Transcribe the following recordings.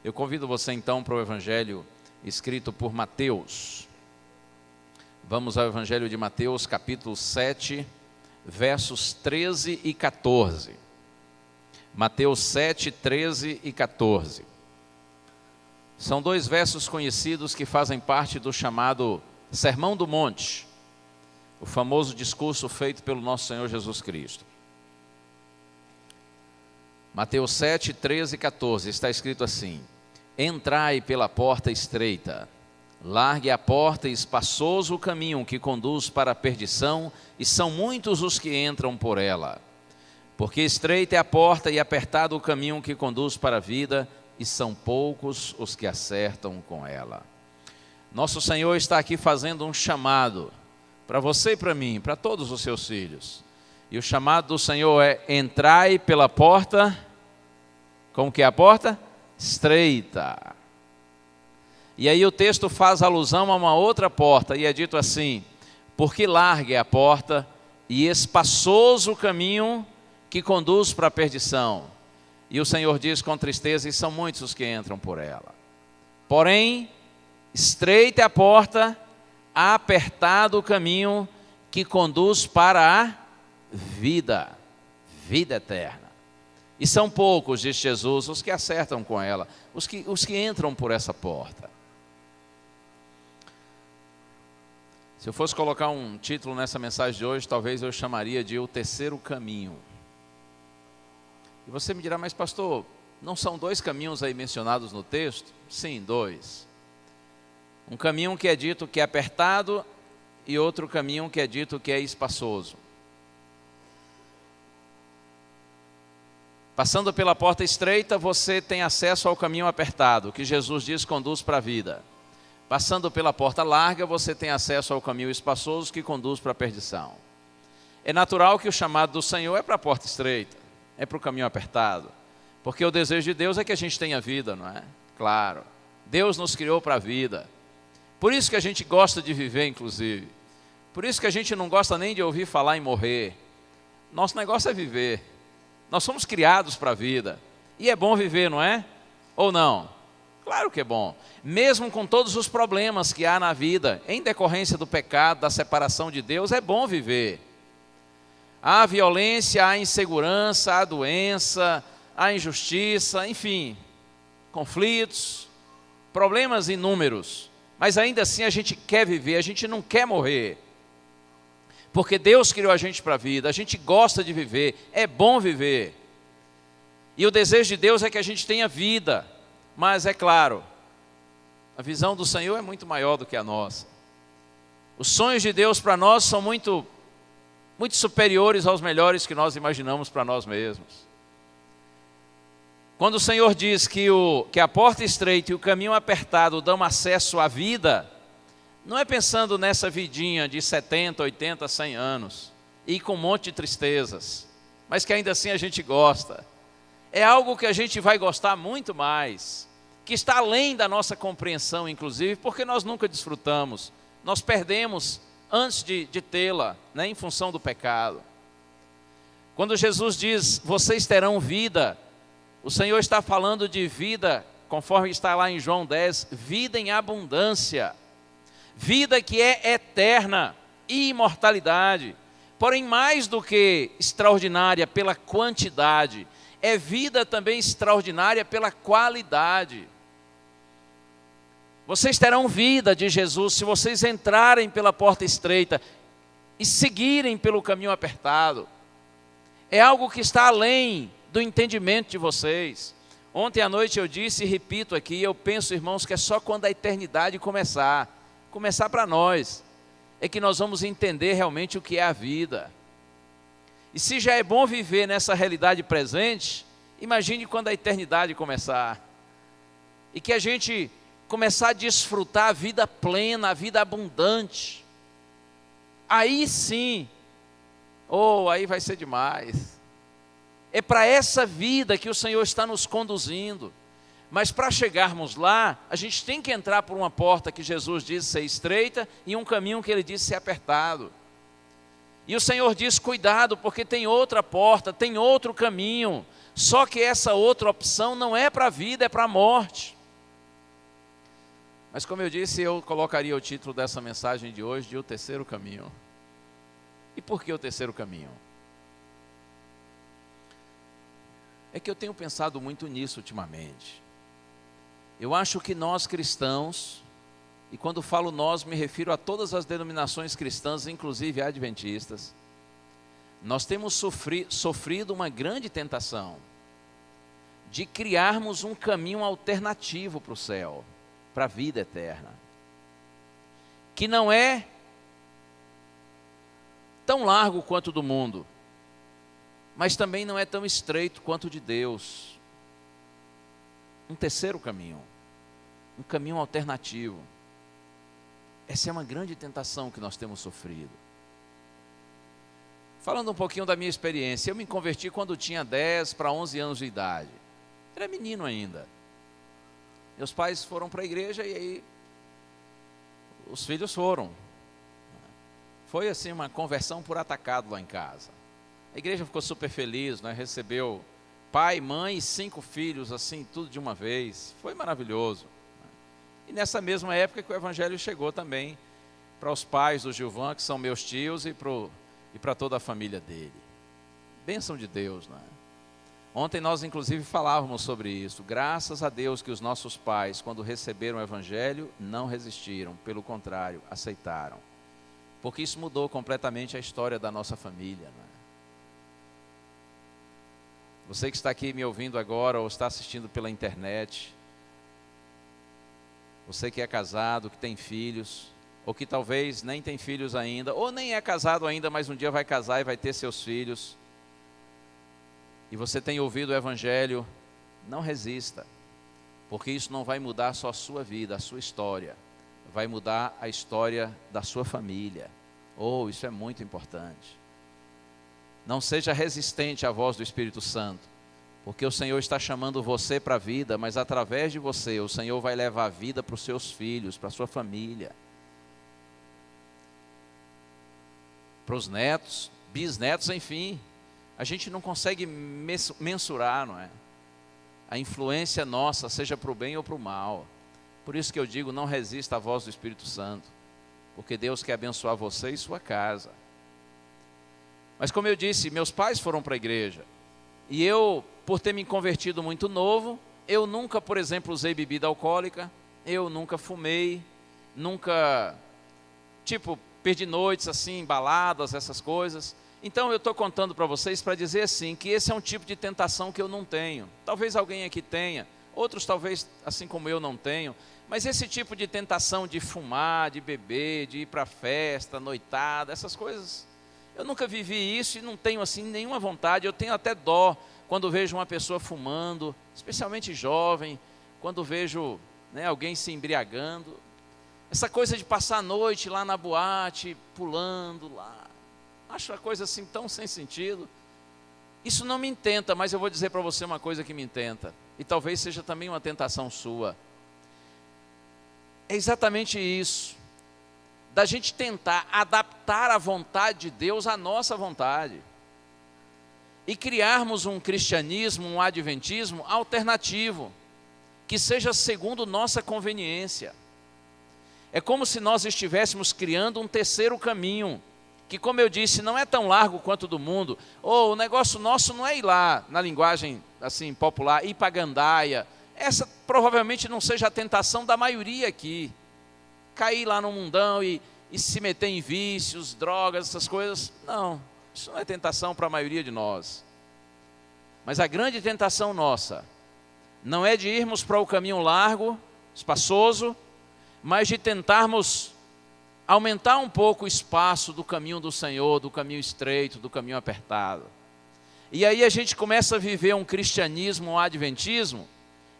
Eu convido você então para o Evangelho escrito por Mateus. Vamos ao Evangelho de Mateus, capítulo 7, versos 13 e 14. Mateus 7, 13 e 14. São dois versos conhecidos que fazem parte do chamado Sermão do Monte, o famoso discurso feito pelo nosso Senhor Jesus Cristo. Mateus 7, 13 e 14, está escrito assim: Entrai pela porta estreita, largue a porta e espaçoso o caminho que conduz para a perdição, e são muitos os que entram por ela. Porque estreita é a porta e apertado o caminho que conduz para a vida, e são poucos os que acertam com ela. Nosso Senhor está aqui fazendo um chamado para você e para mim, para todos os seus filhos. E o chamado do Senhor é: entrai pela porta. Como que é a porta? Estreita. E aí o texto faz alusão a uma outra porta, e é dito assim: porque larga é a porta e espaçoso o caminho que conduz para a perdição. E o Senhor diz com tristeza: e são muitos os que entram por ela. Porém, estreita é a porta, apertado o caminho que conduz para a vida, vida eterna. E são poucos, diz Jesus, os que acertam com ela, os que entram por essa porta. Se eu fosse colocar um título nessa mensagem de hoje, talvez eu chamaria de O Terceiro Caminho. E você me dirá: mas pastor, não são dois caminhos aí mencionados no texto? Sim, dois. Um caminho que é dito que é apertado e outro caminho que é dito que é espaçoso. Passando pela porta estreita, você tem acesso ao caminho apertado, que Jesus diz conduz para a vida. Passando pela porta larga, você tem acesso ao caminho espaçoso, que conduz para a perdição. É natural que o chamado do Senhor é para a porta estreita, é para o caminho apertado, porque o desejo de Deus é que a gente tenha vida, não é? Claro, Deus nos criou para a vida. Por isso que a gente gosta de viver, inclusive. Por isso que a gente não gosta nem de ouvir falar em morrer. Nosso negócio é viver. Nós somos criados para a vida. E é bom viver, não é? Ou não? Claro que é bom. Mesmo com todos os problemas que há na vida, em decorrência do pecado, da separação de Deus, é bom viver. Há violência, há insegurança, há doença, há injustiça, enfim, conflitos, problemas inúmeros. Mas ainda assim a gente quer viver, a gente não quer morrer. Porque Deus criou a gente para a vida, a gente gosta de viver, é bom viver. E o desejo de Deus é que a gente tenha vida. Mas é claro, a visão do Senhor é muito maior do que a nossa. Os sonhos de Deus para nós são muito superiores aos melhores que nós imaginamos para nós mesmos. Quando o Senhor diz que a porta estreita e o caminho apertado dão acesso à vida, não é pensando nessa vidinha de 70, 80, 100 anos, e com um monte de tristezas, mas que ainda assim a gente gosta. É algo que a gente vai gostar muito mais, que está além da nossa compreensão, inclusive, porque nós nunca desfrutamos, nós perdemos antes de tê-la, né, em função do pecado. Quando Jesus diz: vocês terão vida, o Senhor está falando de vida, conforme está lá em João 10, vida em abundância, vida que é eterna e imortalidade. Porém, mais do que extraordinária pela quantidade, é vida também extraordinária pela qualidade. Vocês terão vida, diz Jesus, se vocês entrarem pela porta estreita e seguirem pelo caminho apertado. É algo que está além do entendimento de vocês. Ontem à noite eu disse e repito aqui, eu penso, irmãos, que é só quando a eternidade começar para nós, é que nós vamos entender realmente o que é a vida. E se já é bom viver nessa realidade presente, imagine quando a eternidade começar. E que a gente começar a desfrutar a vida plena, a vida abundante. Aí sim, aí vai ser demais. É para essa vida que o Senhor está nos conduzindo. Mas para chegarmos lá, a gente tem que entrar por uma porta que Jesus diz ser estreita e um caminho que Ele diz ser apertado. E o Senhor diz: cuidado, porque tem outra porta, tem outro caminho. Só que essa outra opção não é para a vida, é para a morte. Mas como eu disse, eu colocaria o título dessa mensagem de hoje de O Terceiro Caminho. E por que o terceiro caminho? É que eu tenho pensado muito nisso ultimamente. Eu acho que nós cristãos, e quando falo nós, me refiro a todas as denominações cristãs, inclusive adventistas, nós temos sofrido uma grande tentação de criarmos um caminho alternativo para o céu, para a vida eterna, que não é tão largo quanto o do mundo, mas também não é tão estreito quanto o de Deus. Um terceiro caminho, um caminho alternativo. Essa é uma grande tentação que nós temos sofrido. Falando um pouquinho da minha experiência, eu me converti quando tinha 10 para 11 anos de idade. Era menino ainda. Meus pais foram para a igreja e aí os filhos foram. Foi assim uma conversão por atacado lá em casa. A igreja ficou super feliz, né? Recebeu pai, mãe e 5 filhos, assim, tudo de uma vez. Foi maravilhoso. E nessa mesma época que o evangelho chegou também para os pais do Gilvan, que são meus tios, e para toda a família dele. Bênção de Deus, né? Ontem nós inclusive falávamos sobre isso. Graças a Deus que os nossos pais, quando receberam o evangelho, não resistiram. Pelo contrário, aceitaram. Porque isso mudou completamente a história da nossa família, né? Você que está aqui me ouvindo agora ou está assistindo pela internet, você que é casado, que tem filhos, ou que talvez nem tem filhos ainda, ou nem é casado ainda, mas um dia vai casar e vai ter seus filhos, e você tem ouvido o evangelho, não resista, porque isso não vai mudar só a sua vida, a sua história, vai mudar a história da sua família. Oh, isso é muito importante. Não seja resistente à voz do Espírito Santo, porque o Senhor está chamando você para a vida, mas através de você, o Senhor vai levar a vida para os seus filhos, para a sua família, para os netos, bisnetos, enfim. A gente não consegue mensurar, não é? A influência nossa, seja para o bem ou para o mal. Por isso que eu digo, não resista à voz do Espírito Santo, porque Deus quer abençoar você e sua casa. Mas como eu disse, meus pais foram para a igreja. E eu, por ter me convertido muito novo, eu nunca, por exemplo, usei bebida alcoólica, eu nunca fumei, nunca, perdi noites assim, baladas, essas coisas. Então eu estou contando para vocês para dizer assim, que esse é um tipo de tentação que eu não tenho. Talvez alguém aqui tenha, outros talvez, assim como eu, não tenham. Mas esse tipo de tentação de fumar, de beber, de ir para festa, noitada, essas coisas, eu nunca vivi isso e não tenho assim nenhuma vontade. Eu tenho até dó quando vejo uma pessoa fumando, especialmente jovem, quando vejo, né, alguém se embriagando. Essa coisa de passar a noite lá na boate, pulando lá, acho a coisa assim tão sem sentido. Isso não me intenta, mas eu vou dizer para você uma coisa que me intenta, e talvez seja também uma tentação sua. É exatamente isso, da gente tentar adaptar a vontade de Deus à nossa vontade, e criarmos um cristianismo, um adventismo alternativo, que seja segundo nossa conveniência. É como se nós estivéssemos criando um terceiro caminho, que, como eu disse, não é tão largo quanto o do mundo. Ou o negócio nosso não é ir lá, na linguagem assim popular, ir para a gandaia. Essa provavelmente não seja a tentação da maioria aqui. Cair lá no mundão e se meter em vícios, drogas, essas coisas. Não, isso não é tentação para a maioria de nós. Mas a grande tentação nossa não é de irmos para o caminho largo, espaçoso, mas de tentarmos aumentar um pouco o espaço do caminho do Senhor, do caminho estreito, do caminho apertado. E aí a gente começa a viver um cristianismo, um adventismo,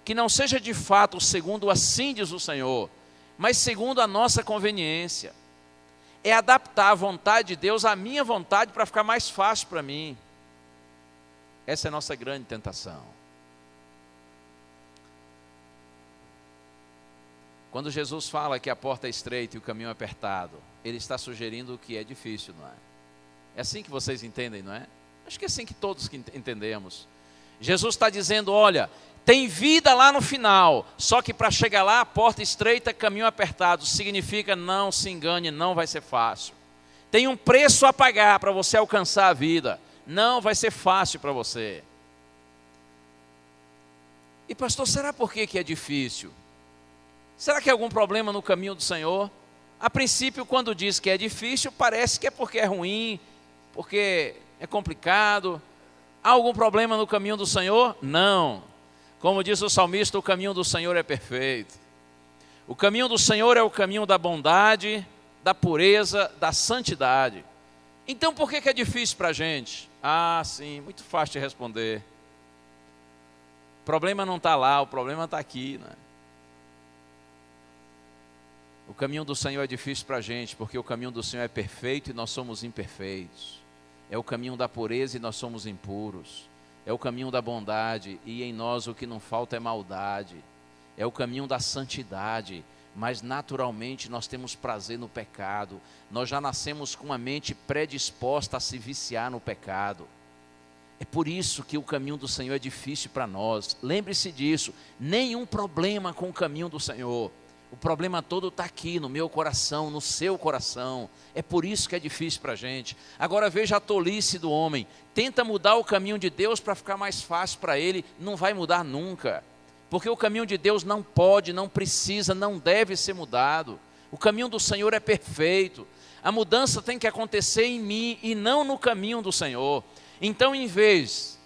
que não seja de fato segundo assim diz o Senhor, mas segundo a nossa conveniência. É adaptar a vontade de Deus à minha vontade para ficar mais fácil para mim. Essa é a nossa grande tentação. Quando Jesus fala que a porta é estreita e o caminho é apertado, Ele está sugerindo que é difícil, não é? É assim que vocês entendem, não é? Acho que é assim que todos entendemos. Jesus está dizendo, olha, tem vida lá no final, só que para chegar lá, a porta estreita, caminho apertado, significa não se engane, não vai ser fácil. Tem um preço a pagar para você alcançar a vida, não vai ser fácil para você. E pastor, será por que é difícil? Será que há algum problema no caminho do Senhor? A princípio, quando diz que é difícil, parece que é porque é ruim, porque é complicado. Há algum problema no caminho do Senhor? Não. Como diz o salmista, o caminho do Senhor é perfeito. O caminho do Senhor é o caminho da bondade, da pureza, da santidade. Então por que é difícil para a gente? Ah, sim, muito fácil de responder. O problema não está lá, o problema está aqui, né? O caminho do Senhor é difícil para a gente, porque o caminho do Senhor é perfeito e nós somos imperfeitos. É o caminho da pureza e nós somos impuros. É o caminho da bondade e em nós o que não falta é maldade. É o caminho da santidade, mas naturalmente nós temos prazer no pecado. Nós já nascemos com a mente predisposta a se viciar no pecado. É por isso que o caminho do Senhor é difícil para nós. Lembre-se disso, nenhum problema com o caminho do Senhor. O problema todo está aqui no meu coração, no seu coração. É por isso que é difícil para a gente. Agora veja a tolice do homem. Tenta mudar o caminho de Deus para ficar mais fácil para ele. Não vai mudar nunca. Porque o caminho de Deus não pode, não precisa, não deve ser mudado. O caminho do Senhor é perfeito. A mudança tem que acontecer em mim e não no caminho do Senhor. Então, em vez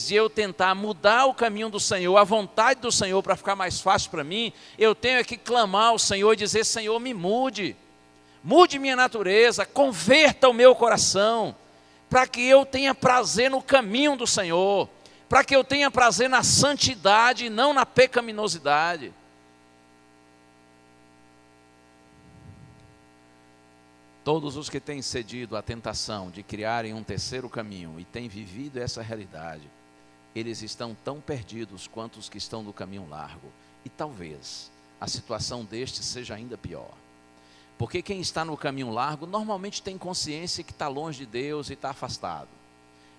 de eu tentar mudar o caminho do Senhor, a vontade do Senhor para ficar mais fácil para mim, eu tenho que clamar ao Senhor e dizer, Senhor, me mude. Mude minha natureza, converta o meu coração, para que eu tenha prazer no caminho do Senhor, para que eu tenha prazer na santidade e não na pecaminosidade. Todos os que têm cedido à tentação de criarem um terceiro caminho e têm vivido essa realidade, eles estão tão perdidos quanto os que estão no caminho largo. E talvez a situação destes seja ainda pior. Porque quem está no caminho largo normalmente tem consciência que está longe de Deus e está afastado.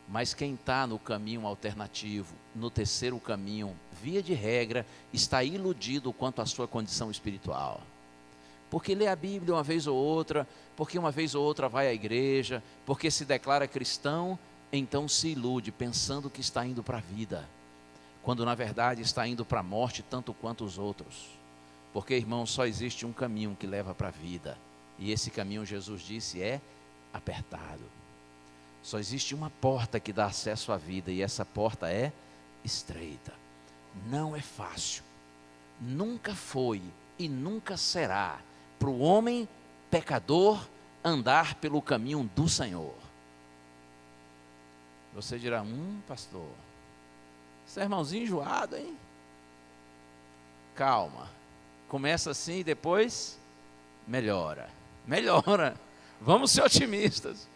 Mas quem está no caminho alternativo, no terceiro caminho, via de regra, está iludido quanto à sua condição espiritual. Porque lê a Bíblia uma vez ou outra, porque uma vez ou outra vai à igreja, porque se declara cristão, então se ilude pensando que está indo para a vida, quando na verdade está indo para a morte tanto quanto os outros. Porque, irmão, só existe um caminho que leva para a vida, e esse caminho, Jesus disse, é apertado. Só existe uma porta que dá acesso à vida, e essa porta é estreita. Não é fácil, nunca foi e nunca será para o homem pecador andar pelo caminho do Senhor. Você dirá, pastor, sermãozinho enjoado, hein? Calma, começa assim e depois melhora. Vamos ser otimistas.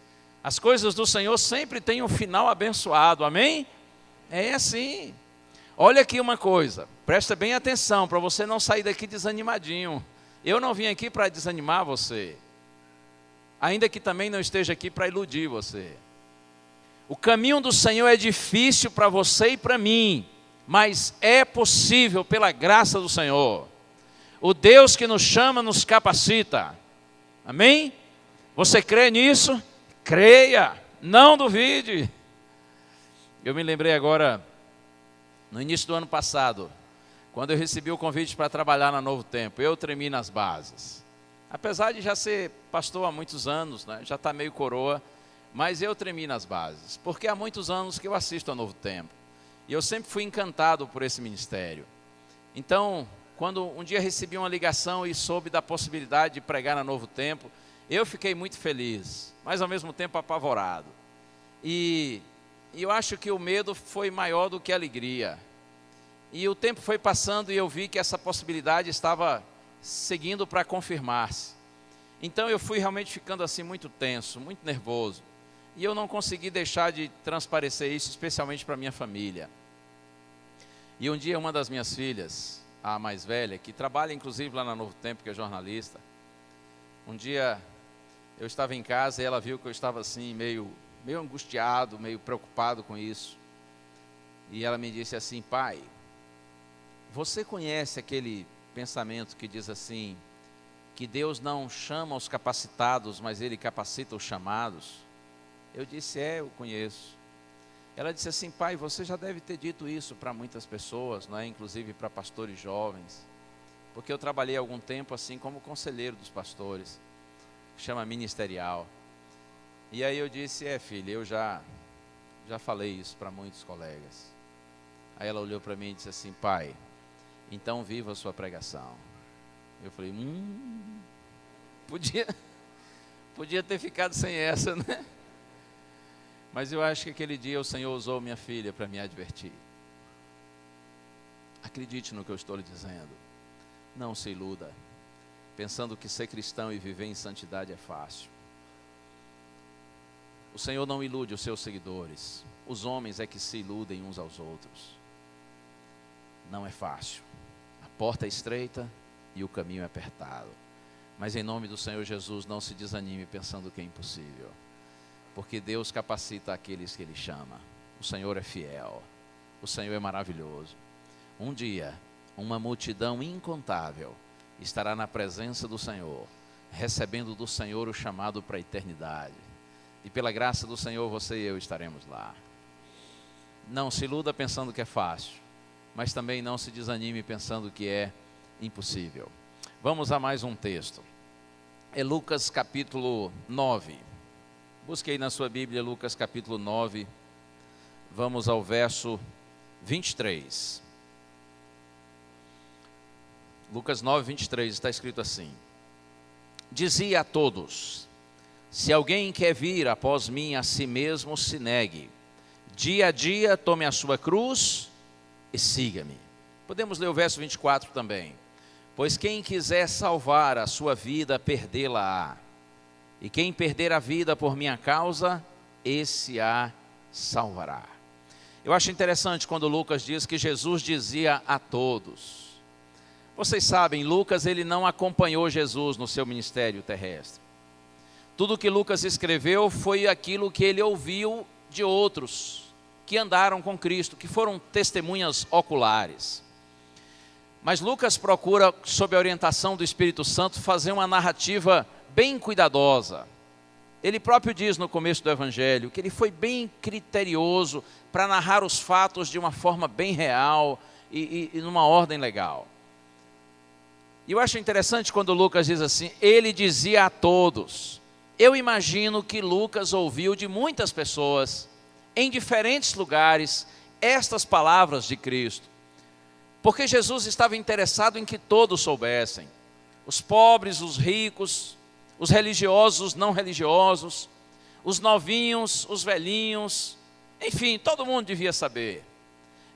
As coisas do Senhor sempre têm um final abençoado, amém? É assim. Olha aqui uma coisa, presta bem atenção para você não sair daqui desanimadinho. Eu não vim aqui para desanimar você, ainda que também não esteja aqui para iludir você. O caminho do Senhor é difícil para você e para mim, mas é possível pela graça do Senhor. O Deus que nos chama nos capacita, amém? Você crê nisso? Creia, não duvide. Eu me lembrei agora, no início do ano passado, quando eu recebi o convite para trabalhar na Novo Tempo, eu tremi nas bases. Apesar de já ser pastor há muitos anos, né, já está meio coroa, mas eu tremi nas bases, porque há muitos anos que eu assisto a Novo Tempo. E eu sempre fui encantado por esse ministério. Então, quando um dia recebi uma ligação e soube da possibilidade de pregar na Novo Tempo, eu fiquei muito feliz, mas ao mesmo tempo apavorado. E eu acho que o medo foi maior do que a alegria. E o tempo foi passando e eu vi que essa possibilidade estava seguindo para confirmar-se. Então eu fui realmente ficando assim muito tenso, muito nervoso. E eu não consegui deixar de transparecer isso, especialmente para minha família. E um dia uma das minhas filhas, a mais velha, que trabalha inclusive lá na Novo Tempo, que é jornalista, um dia Eu estava em casa e ela viu que eu estava assim, meio angustiado, meio preocupado com isso. E ela me disse assim: pai, você conhece aquele pensamento que diz assim, que Deus não chama os capacitados, mas Ele capacita os chamados? Eu disse: eu conheço. Ela disse assim: pai, você já deve ter dito isso para muitas pessoas, não é? Inclusive para pastores jovens, porque eu trabalhei algum tempo assim como conselheiro dos pastores, chama ministerial. E aí eu disse: filha, eu já falei isso para muitos colegas. Aí ela olhou para mim e disse assim: pai, então viva a sua pregação. Eu falei: podia ter ficado sem essa, né? Mas eu acho que aquele dia o Senhor usou minha filha para me advertir. Acredite no que eu estou lhe dizendo. Não se iluda, pensando que ser cristão e viver em santidade é fácil. O Senhor não ilude os seus seguidores. Os homens é que se iludem uns aos outros. Não é fácil. A porta é estreita e o caminho é apertado. Mas em nome do Senhor Jesus, não se desanime pensando que é impossível. Porque Deus capacita aqueles que Ele chama. O Senhor é fiel. O Senhor é maravilhoso. Um dia, uma multidão incontável estará na presença do Senhor, recebendo do Senhor o chamado para a eternidade. E pela graça do Senhor, você e eu estaremos lá. Não se iluda pensando que é fácil, mas também não se desanime pensando que é impossível. Vamos a mais um texto. É Lucas capítulo 9. Busque aí na sua Bíblia Lucas capítulo 9. Vamos ao verso 23. Lucas 9, 23, está escrito assim: dizia a todos: se alguém quer vir após mim, a si mesmo se negue. Dia a dia tome a sua cruz e siga-me. Podemos ler o verso 24 também. Pois quem quiser salvar a sua vida, perdê-la-á. E quem perder a vida por minha causa, esse a salvará. Eu acho interessante quando Lucas diz que Jesus dizia a todos. Vocês sabem, Lucas ele não acompanhou Jesus no seu ministério terrestre. Tudo que Lucas escreveu foi aquilo que ele ouviu de outros que andaram com Cristo, que foram testemunhas oculares. Mas Lucas procura, sob a orientação do Espírito Santo, fazer uma narrativa bem cuidadosa. Ele próprio diz no começo do Evangelho que ele foi bem criterioso para narrar os fatos de uma forma bem real e numa ordem legal. E eu acho interessante quando Lucas diz assim, ele dizia a todos. Eu imagino que Lucas ouviu de muitas pessoas, em diferentes lugares, estas palavras de Cristo. Porque Jesus estava interessado em que todos soubessem. Os pobres, os ricos, os religiosos, os não religiosos, os novinhos, os velhinhos, enfim, todo mundo devia saber.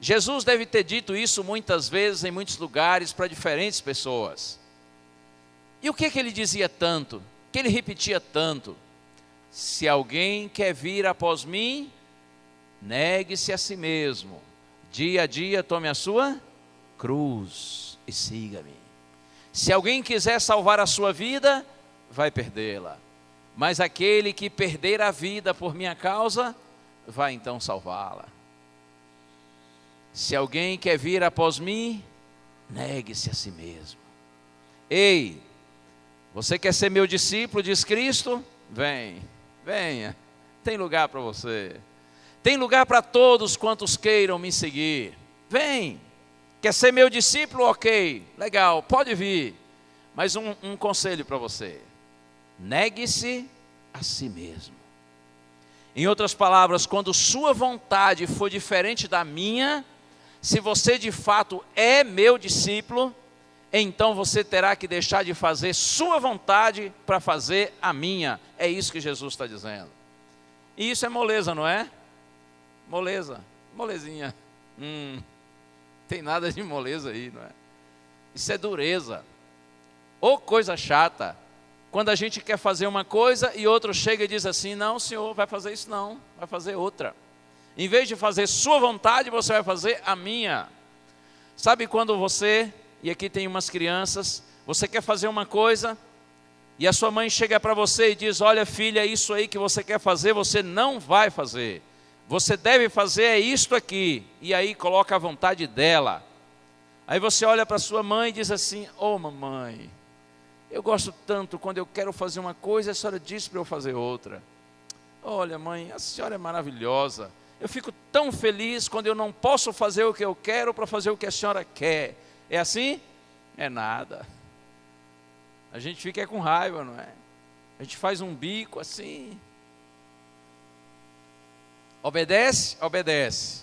Jesus deve ter dito isso muitas vezes, em muitos lugares, para diferentes pessoas. E o que ele dizia tanto? Que ele repetia tanto? Se alguém quer vir após mim, negue-se a si mesmo. Dia a dia tome a sua cruz e siga-me. Se alguém quiser salvar a sua vida, vai perdê-la. Mas aquele que perder a vida por minha causa, vai então salvá-la. Se alguém quer vir após mim, negue-se a si mesmo. Ei, você quer ser meu discípulo, diz Cristo? Venha, tem lugar para você. Tem lugar para todos quantos queiram me seguir. Vem, quer ser meu discípulo? Ok, legal, pode vir. Mas um conselho para você. Negue-se a si mesmo. Em outras palavras, quando sua vontade for diferente da minha, se você de fato é meu discípulo, então você terá que deixar de fazer sua vontade para fazer a minha. É isso que Jesus está dizendo. E isso é moleza, não é? Moleza, molezinha. Tem nada de moleza aí, não é? Isso é dureza. Ou coisa chata. Quando a gente quer fazer uma coisa e outro chega e diz assim, não senhor, vai fazer isso não, vai fazer outra. Em vez de fazer sua vontade, você vai fazer a minha. Sabe quando você, e aqui tem umas crianças, você quer fazer uma coisa e a sua mãe chega para você e diz: olha filha, isso aí que você quer fazer, você não vai fazer. Você deve fazer é isto aqui. E aí coloca a vontade dela. Aí você olha para sua mãe e diz assim: ô mamãe, eu gosto tanto, quando eu quero fazer uma coisa, a senhora diz para eu fazer outra. Olha mãe, a senhora é maravilhosa. Eu fico tão feliz quando eu não posso fazer o que eu quero para fazer o que a senhora quer. É assim? É nada. A gente fica com raiva, não é? A gente faz um bico assim. Obedece? Obedece.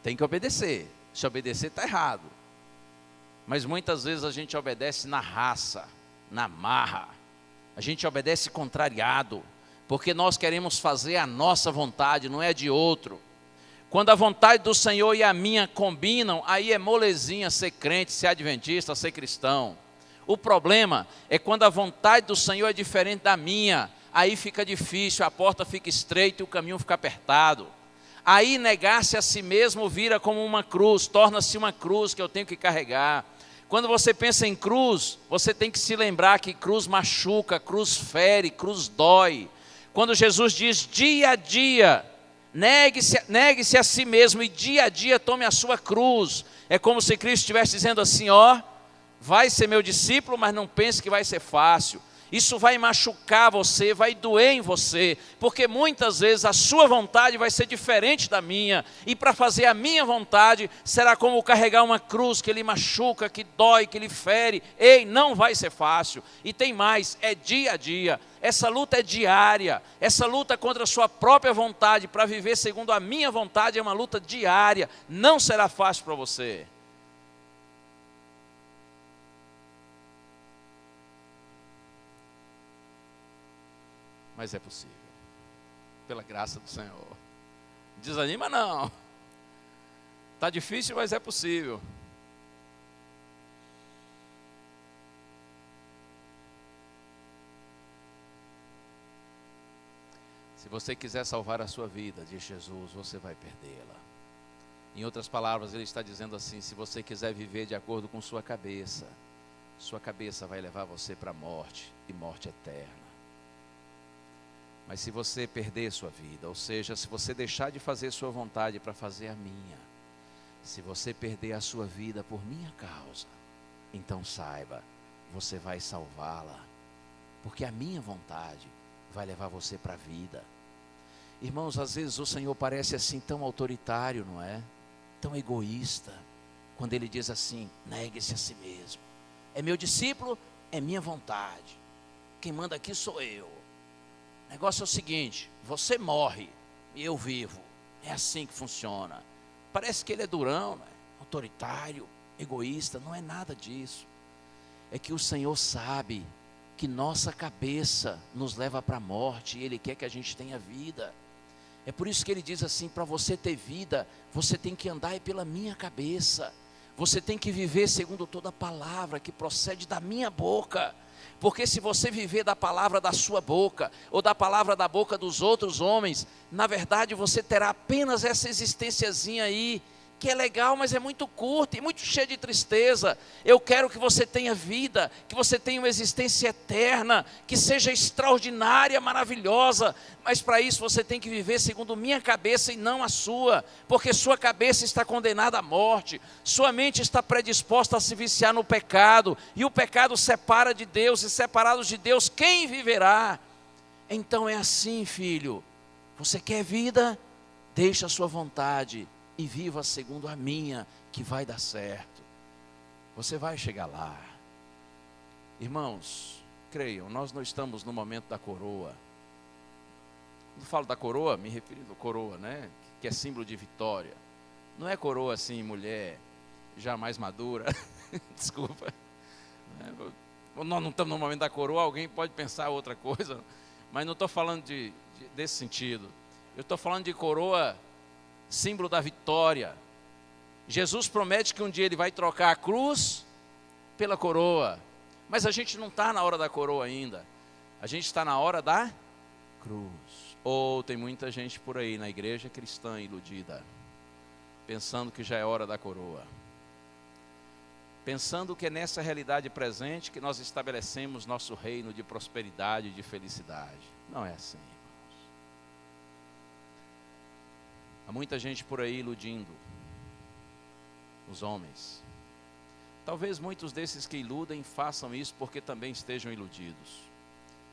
Tem que obedecer. Se obedecer está errado. Mas muitas vezes a gente obedece na raça, na marra. A gente obedece contrariado, porque nós queremos fazer a nossa vontade, não é a de outro. Quando a vontade do Senhor e a minha combinam, aí é molezinha ser crente, ser adventista, ser cristão. O problema é quando a vontade do Senhor é diferente da minha. Aí fica difícil, a porta fica estreita e o caminho fica apertado. Aí negar-se a si mesmo vira como uma cruz, torna-se uma cruz que eu tenho que carregar. Quando você pensa em cruz, você tem que se lembrar que cruz machuca, cruz fere, cruz dói. Quando Jesus diz dia a dia, negue-se a si mesmo e dia a dia tome a sua cruz. É como se Cristo estivesse dizendo assim: ó, vai ser meu discípulo, mas não pense que vai ser fácil. Isso vai machucar você, vai doer em você, porque muitas vezes a sua vontade vai ser diferente da minha, e para fazer a minha vontade será como carregar uma cruz que lhe machuca, que dói, que lhe fere. Ei, não vai ser fácil. E tem mais, é dia a dia. Essa luta é diária. Essa luta contra a sua própria vontade para viver segundo a minha vontade é uma luta diária. Não será fácil para você. Mas é possível, pela graça do Senhor. Desanima não. Está difícil, mas é possível. Se você quiser salvar a sua vida, diz Jesus, você vai perdê-la. Em outras palavras, ele está dizendo assim: se você quiser viver de acordo com sua cabeça vai levar você para a morte, e morte eterna. Mas se você perder sua vida, ou seja, se você deixar de fazer sua vontade para fazer a minha, se você perder a sua vida por minha causa, então saiba, você vai salvá-la, porque a minha vontade vai levar você para a vida. Irmãos, às vezes o Senhor parece assim tão autoritário, não é? Tão egoísta, quando Ele diz assim: negue-se a si mesmo. É meu discípulo, é minha vontade. Quem manda aqui sou eu. O negócio é o seguinte: você morre e eu vivo. É assim que funciona. Parece que Ele é durão, né? Autoritário, egoísta. Não é nada disso. É que o Senhor sabe que nossa cabeça nos leva para a morte, e Ele quer que a gente tenha vida. É por isso que Ele diz assim: para você ter vida, você tem que andar pela minha cabeça. Você tem que viver segundo toda a palavra que procede da minha boca. Porque se você viver da palavra da sua boca, ou da palavra da boca dos outros homens, na verdade você terá apenas essa existênciazinha aí, que é legal, mas é muito curta e muito cheia de tristeza. Eu quero que você tenha vida, que você tenha uma existência eterna, que seja extraordinária, maravilhosa, mas para isso você tem que viver segundo minha cabeça e não a sua, porque sua cabeça está condenada à morte, sua mente está predisposta a se viciar no pecado, e o pecado separa de Deus, e separados de Deus, quem viverá? Então é assim, filho, você quer vida? Deixa a sua vontade e viva segundo a minha, que vai dar certo. Você vai chegar lá. Irmãos, creiam, nós não estamos no momento da coroa. Quando falo da coroa, me refiro à coroa, né? Que é símbolo de vitória. Não é coroa assim, mulher já mais madura. Desculpa. Nós não estamos no momento da coroa, alguém pode pensar outra coisa, mas não estou falando desse sentido. Eu estou falando de coroa, símbolo da vitória. Jesus promete que um dia Ele vai trocar a cruz pela coroa, mas a gente não está na hora da coroa ainda, a gente está na hora da cruz. Ou tem muita gente por aí na igreja cristã iludida, pensando que já é hora da coroa. pensando que é nessa realidade presente que nós estabelecemos nosso reino de prosperidade e de felicidade. Não é assim, irmãos. Há muita gente por aí iludindo os homens. Talvez muitos desses que iludem façam isso porque também estejam iludidos.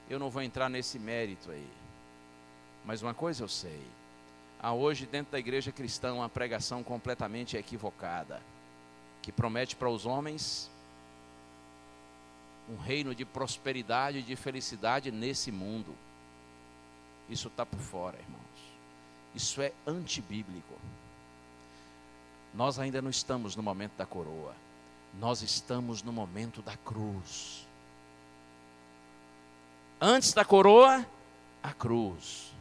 Eu não vou entrar nesse mérito aí. Mas uma coisa eu sei. Há hoje dentro da igreja cristã uma pregação completamente equivocada, que promete para os homens um reino de prosperidade e de felicidade nesse mundo. Isso está por fora, irmãos. Isso é antibíblico. Nós ainda não estamos no momento da coroa. Nós estamos no momento da cruz. Antes da coroa, a cruz.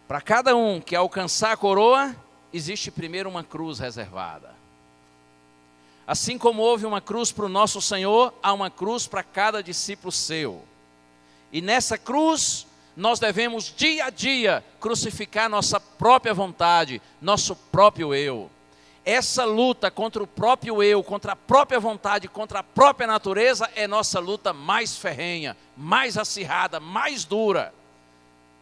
Para cada um que alcançar a coroa, existe primeiro uma cruz reservada. Assim como houve uma cruz para o nosso Senhor, há uma cruz para cada discípulo seu. E nessa cruz, nós devemos dia a dia crucificar nossa própria vontade, nosso próprio eu. Essa luta contra o próprio eu, contra a própria vontade, contra a própria natureza, é nossa luta mais ferrenha, mais acirrada, mais dura.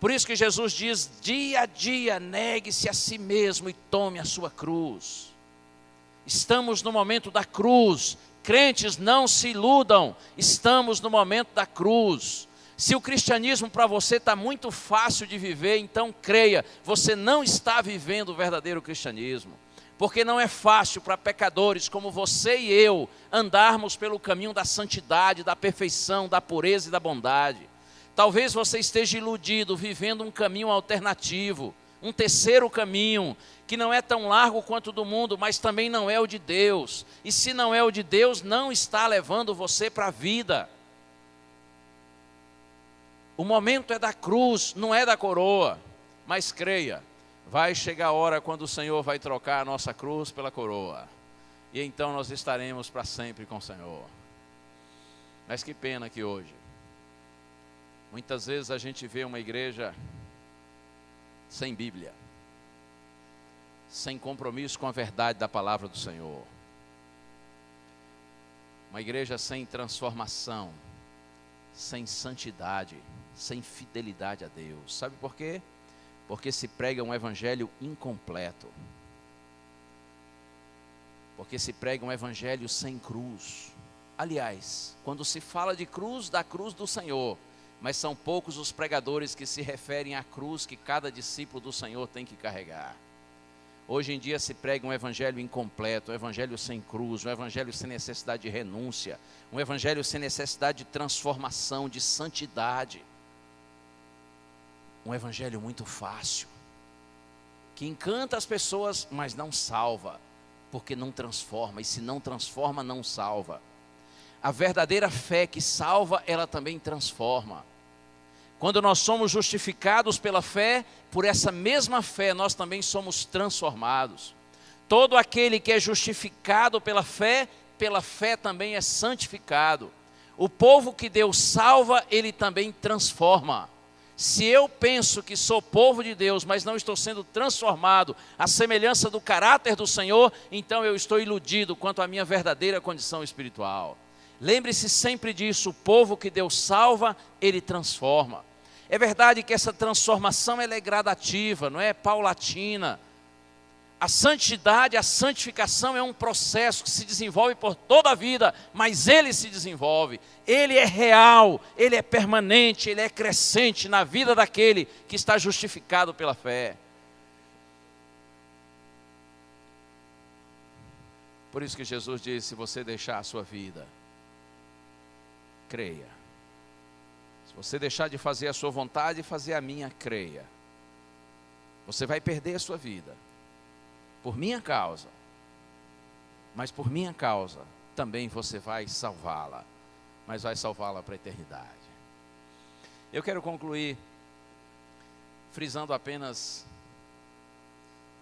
Por isso que Jesus diz, dia a dia, negue-se a si mesmo e tome a sua cruz. Estamos no momento da cruz. Crentes, não se iludam, estamos no momento da cruz. Se o cristianismo para você está muito fácil de viver, então creia, você não está vivendo o verdadeiro cristianismo. Porque não é fácil para pecadores como você e eu andarmos pelo caminho da santidade, da perfeição, da pureza e da bondade. Talvez você esteja iludido, vivendo um caminho alternativo, um terceiro caminho, que não é tão largo quanto o do mundo, mas também não é o de Deus. E se não é o de Deus, não está levando você para a vida. O momento é da cruz, não é da coroa. Mas creia, vai chegar a hora quando o Senhor vai trocar a nossa cruz pela coroa. E então nós estaremos para sempre com o Senhor. Mas que pena que hoje, muitas vezes a gente vê uma igreja sem Bíblia, sem compromisso com a verdade da palavra do Senhor. Uma igreja sem transformação, sem santidade, sem fidelidade a Deus. Sabe por quê? Porque se prega um evangelho incompleto. Porque se prega um evangelho sem cruz. Aliás, quando se fala de cruz, da cruz do Senhor, mas são poucos os pregadores que se referem à cruz que cada discípulo do Senhor tem que carregar. Hoje em dia se prega um evangelho incompleto, um evangelho sem cruz, um evangelho sem necessidade de renúncia, um evangelho sem necessidade de transformação, de santidade. Um evangelho muito fácil, que encanta as pessoas, mas não salva, porque não transforma, e se não transforma, não salva. A verdadeira fé que salva, ela também transforma. Quando nós somos justificados pela fé, por essa mesma fé nós também somos transformados. Todo aquele que é justificado pela fé também é santificado. O povo que Deus salva, ele também transforma. Se eu penso que sou povo de Deus, mas não estou sendo transformado à semelhança do caráter do Senhor, então eu estou iludido quanto à minha verdadeira condição espiritual. Lembre-se sempre disso, o povo que Deus salva, ele transforma. É verdade que essa transformação ela é gradativa, não é paulatina. A santidade, a santificação é um processo que se desenvolve por toda a vida, mas ele se desenvolve. Ele é real, ele é permanente, ele é crescente na vida daquele que está justificado pela fé. Por isso que Jesus disse, se você deixar a sua vida, creia. Se você deixar de fazer a sua vontade e fazer a minha, creia. Você vai perder a sua vida. Por minha causa. Mas por minha causa, também você vai salvá-la. Mas vai salvá-la para a eternidade. Eu quero concluir frisando apenas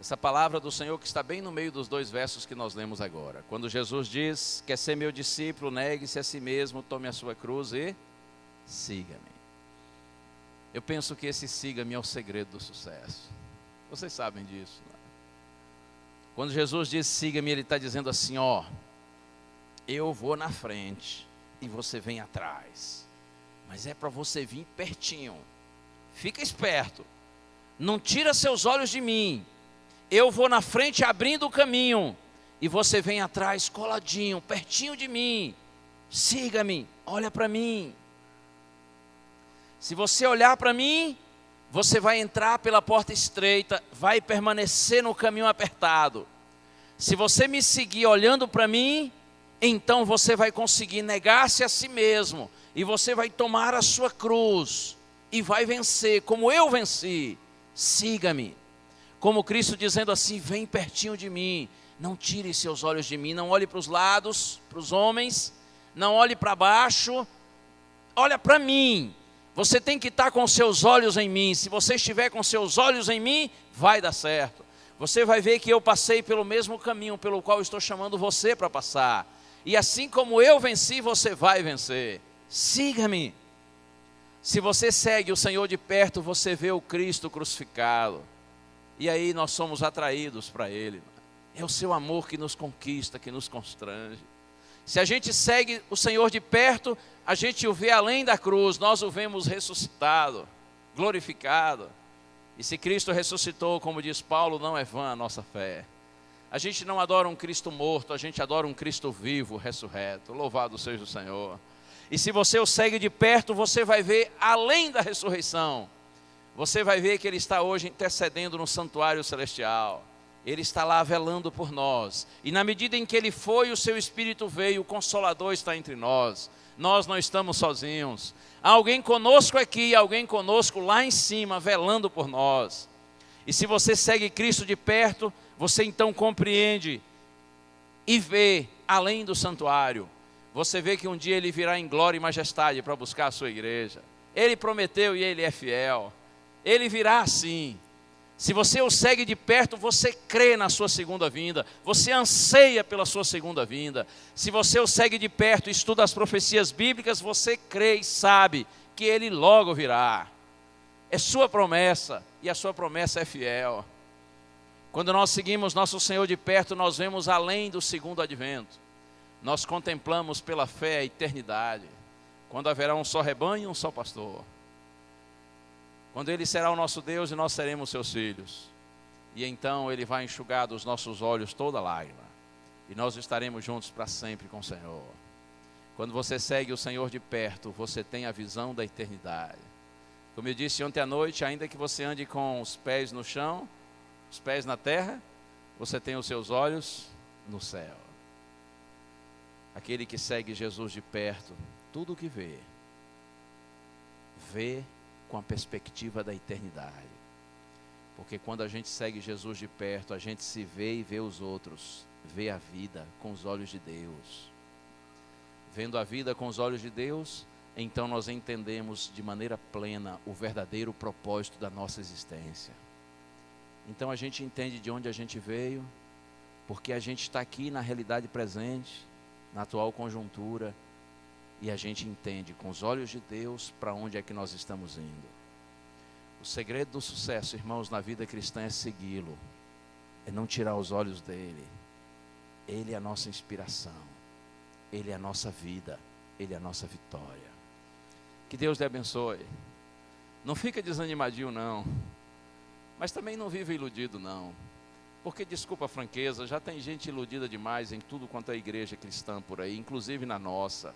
essa palavra do Senhor que está bem no meio dos dois versos que nós lemos agora. Quando Jesus diz, quer ser meu discípulo, negue-se a si mesmo, tome a sua cruz e siga-me. Eu penso que esse siga-me é o segredo do sucesso. Vocês sabem disso, não é? Quando Jesus diz siga-me, Ele está dizendo assim, ó, eu vou na frente e você vem atrás. Mas é para você vir pertinho. Fica esperto. Não tira seus olhos de mim. Eu vou na frente abrindo o caminho. E você vem atrás coladinho, pertinho de mim. Siga-me, olha para mim. Se você olhar para mim, você vai entrar pela porta estreita, vai permanecer no caminho apertado. Se você me seguir olhando para mim, então você vai conseguir negar-se a si mesmo. E você vai tomar a sua cruz e vai vencer, como eu venci. Siga-me. Como Cristo dizendo assim, vem pertinho de mim. Não tire seus olhos de mim, não olhe para os lados, para os homens, não olhe para baixo, olha para mim. Você tem que estar com seus olhos em mim. Se você estiver com seus olhos em mim, vai dar certo. Você vai ver que eu passei pelo mesmo caminho pelo qual estou chamando você para passar. E assim como eu venci, você vai vencer. Siga-me. Se você segue o Senhor de perto, você vê o Cristo crucificado. E aí nós somos atraídos para Ele. É o seu amor que nos conquista, que nos constrange. Se a gente segue o Senhor de perto, a gente o vê além da cruz, nós o vemos ressuscitado, glorificado. E se Cristo ressuscitou, como diz Paulo, não é vã a nossa fé. A gente não adora um Cristo morto, a gente adora um Cristo vivo, ressurreto. Louvado seja o Senhor. E se você o segue de perto, você vai ver além da ressurreição. Você vai ver que Ele está hoje intercedendo no santuário celestial. Ele está lá velando por nós. E na medida em que Ele foi, o seu Espírito veio, o Consolador está entre nós. Nós não estamos sozinhos. Há alguém conosco aqui, alguém conosco lá em cima, velando por nós. E se você segue Cristo de perto, você então compreende e vê além do santuário. Você vê que um dia Ele virá em glória e majestade para buscar a sua igreja. Ele prometeu e Ele é fiel. Ele virá sim. Se você o segue de perto, você crê na sua segunda vinda. Você anseia pela sua segunda vinda. Se você o segue de perto e estuda as profecias bíblicas, você crê e sabe que Ele logo virá. É sua promessa e a sua promessa é fiel. Quando nós seguimos nosso Senhor de perto, nós vemos além do segundo advento. Nós contemplamos pela fé a eternidade. Quando haverá um só rebanho e um só pastor. Quando Ele será o nosso Deus e nós seremos seus filhos. E então Ele vai enxugar dos nossos olhos toda lágrima. E nós estaremos juntos para sempre com o Senhor. Quando você segue o Senhor de perto, você tem a visão da eternidade. Como eu disse ontem à noite, ainda que você ande com os pés no chão, os pés na terra, você tem os seus olhos no céu. Aquele que segue Jesus de perto, tudo o que vê, vê com a perspectiva da eternidade. Porque quando a gente segue Jesus de perto, a gente se vê e vê os outros, vê a vida com os olhos de Deus. Vendo a vida com os olhos de Deus, então nós entendemos de maneira plena o verdadeiro propósito da nossa existência. Então a gente entende de onde a gente veio, porque a gente está aqui na realidade presente, na atual conjuntura, e a gente entende com os olhos de Deus para onde é que nós estamos indo. O segredo do sucesso, irmãos, na vida cristã é segui-lo, é não tirar os olhos dele. Ele é a nossa inspiração, Ele é a nossa vida, Ele é a nossa vitória. Que Deus lhe abençoe. Não fica desanimadinho não, mas também não viva iludido não. Porque, desculpa a franqueza, já tem gente iludida demais em tudo quanto é igreja cristã por aí, inclusive na nossa.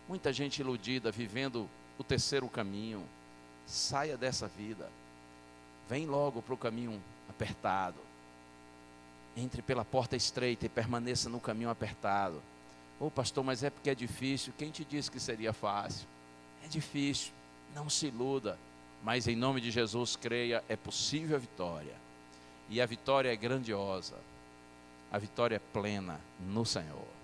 Muita gente iludida, vivendo o terceiro caminho. Saia dessa vida. Vem logo para o caminho apertado. Entre pela porta estreita e permaneça no caminho apertado. Ô pastor, mas é porque é difícil. Quem te disse que seria fácil? É difícil, não se iluda. Mas em nome de Jesus, creia, é possível a vitória. E a vitória é grandiosa. A vitória é plena no Senhor.